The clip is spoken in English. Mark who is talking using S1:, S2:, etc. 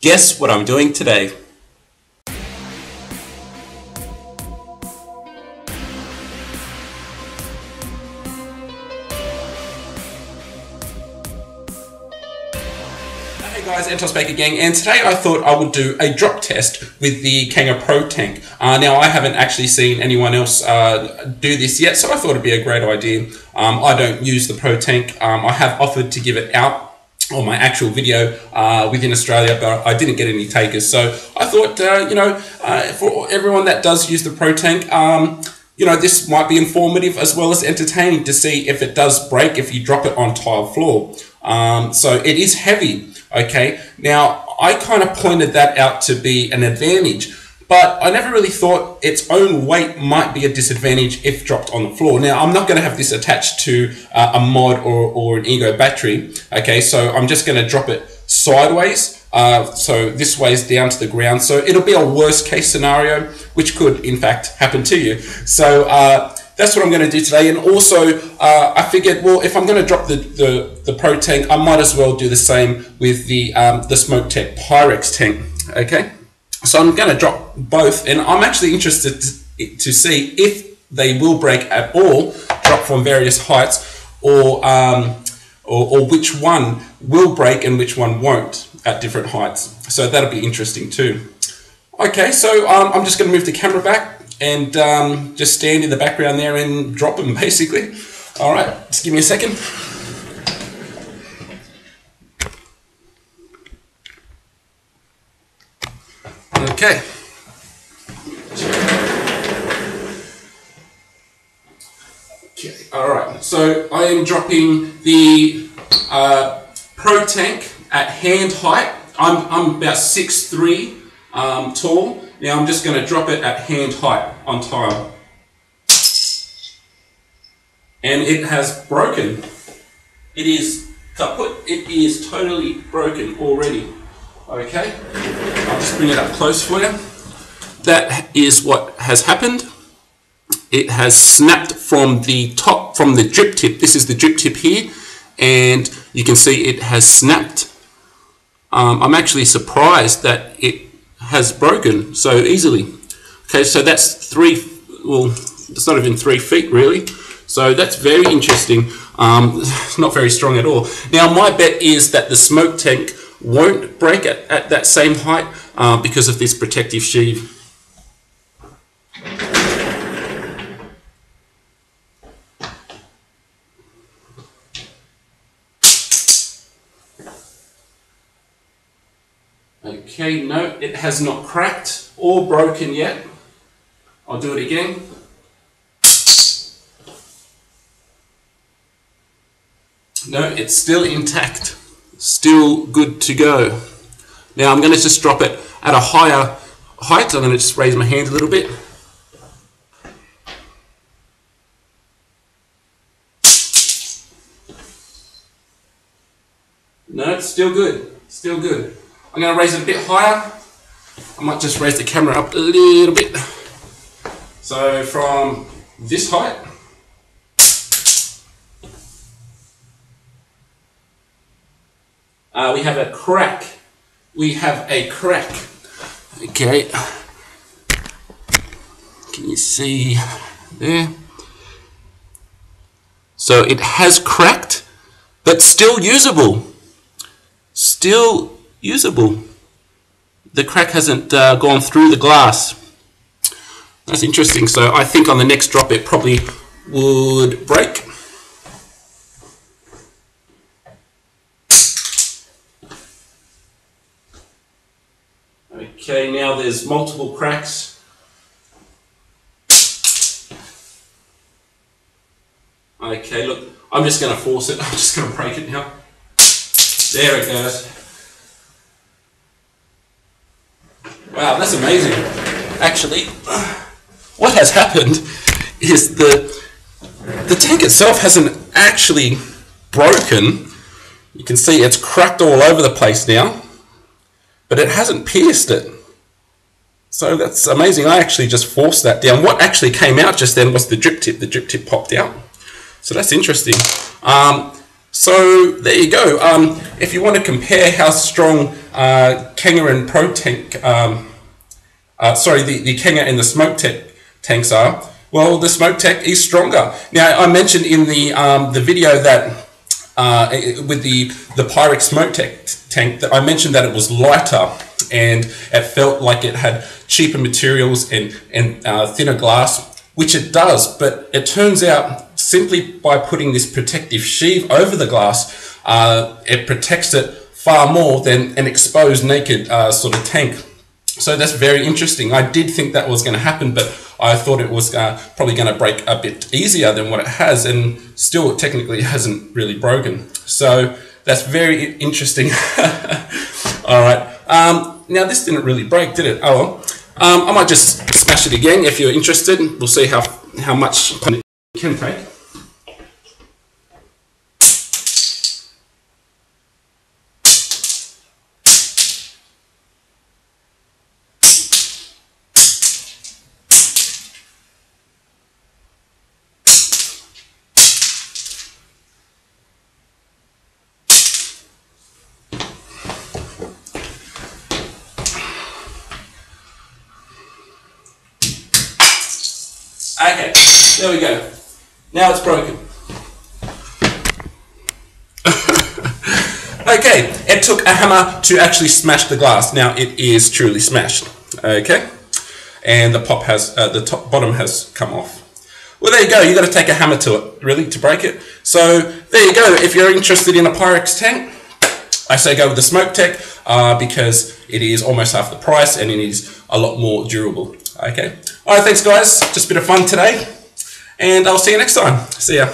S1: Guess what I'm doing today? Hey guys, ANTOSS back again, and today I thought I would do a drop test with the Kanger Protank. Now I haven't actually seen anyone else do this yet, so I thought it'd be a great idea. I don't use the Protank. I have offered to give it out on my actual video within Australia, but I didn't get any takers. So I thought, for everyone that does use the Protank, this might be informative as well as entertaining to see if it does break if you drop it on tile floor. So it is heavy. Okay, now I kind of pointed that out to be an advantage, but I never really thought its own weight might be a disadvantage if dropped on the floor. Now, I'm not going to have this attached to a mod or an Ego battery. Okay, so I'm just going to drop it sideways. So this weighs down to the ground. So it'll be a worst case scenario, which could in fact happen to you. So that's what I'm going to do today. And also I figured, well, if I'm going to drop the Protank, I might as well do the same with the Smoktech Pyrex tank. Okay, so I'm going to drop both, and I'm actually interested to see if they will break at all, drop from various heights, or which one will break and which one won't at different heights. So that'll be interesting too. Okay, so I'm just going to move the camera back and just stand in the background there and drop them basically. All right, just give me a second. Okay. Okay. All right. So I am dropping the Protank at hand height. I'm about 6'3" tall. Now I'm just going to drop it at hand height on tile. And it has broken. It is kaput. It is totally broken already. Okay. I'll just bring it up close for you. That is what has happened. It has snapped from the top, from the drip tip. This is the drip tip here. And you can see it has snapped. I'm actually surprised that it has broken so easily. Okay, so that's it's not even 3 feet really. So that's very interesting. It's not very strong at all. Now my bet is that the Smoktech won't break at that same height because of this protective sheave. Okay, no, it has not cracked or broken yet. I'll do it again. No, it's still intact. Still good to go. Now I'm going to just drop it at a higher height. I'm going to just raise my hand a little bit. No, it's still good. Still good. I'm going to raise it a bit higher. I might just raise the camera up a little bit. So from this height, we have a crack. We have a crack. Okay. Can you see there? So it has cracked, but still usable. Still usable. The crack hasn't gone through the glass. That's interesting. So I think on the next drop it probably would break. Okay, now there's multiple cracks. Okay, look, I'm just going to force it. I'm just going to break it now. There it goes. Wow, that's amazing. Actually, what has happened is the tank itself hasn't actually broken. You can see it's cracked all over the place now, but it hasn't pierced it. So that's amazing. I actually just forced that down. What actually came out just then was the drip tip. The drip tip popped out. So that's interesting. So there you go. If you want to compare how strong Kanger and Protank, the Kanger and the Smoktech tanks are, well, the Smoktech is stronger. Now, I mentioned in the video that with the Pyrex Smoktech tank, that I mentioned that it was lighter and it felt like it had cheaper materials and thinner glass, which it does, but it turns out simply by putting this protective sheave over the glass, it protects it far more than an exposed naked sort of tank. So that's very interesting. I did think that was going to happen, but I thought it was probably going to break a bit easier than what it has, and still technically hasn't really broken. So that's very interesting. All right. Now this didn't really break, did it? Oh well. I might just smash it again if you're interested. We'll see how much it can take. Okay, there we go. Now it's broken. Okay, it took a hammer to actually smash the glass. Now it is truly smashed. Okay, and the pop has the bottom has come off. Well, there you go. You got to take a hammer to it, really, to break it. So there you go. If you're interested in a Pyrex tank, I say go with the Smoktech because it is almost half the price and it is a lot more durable. Okay. All right, thanks guys. Just a bit of fun today, and I'll see you next time. See ya.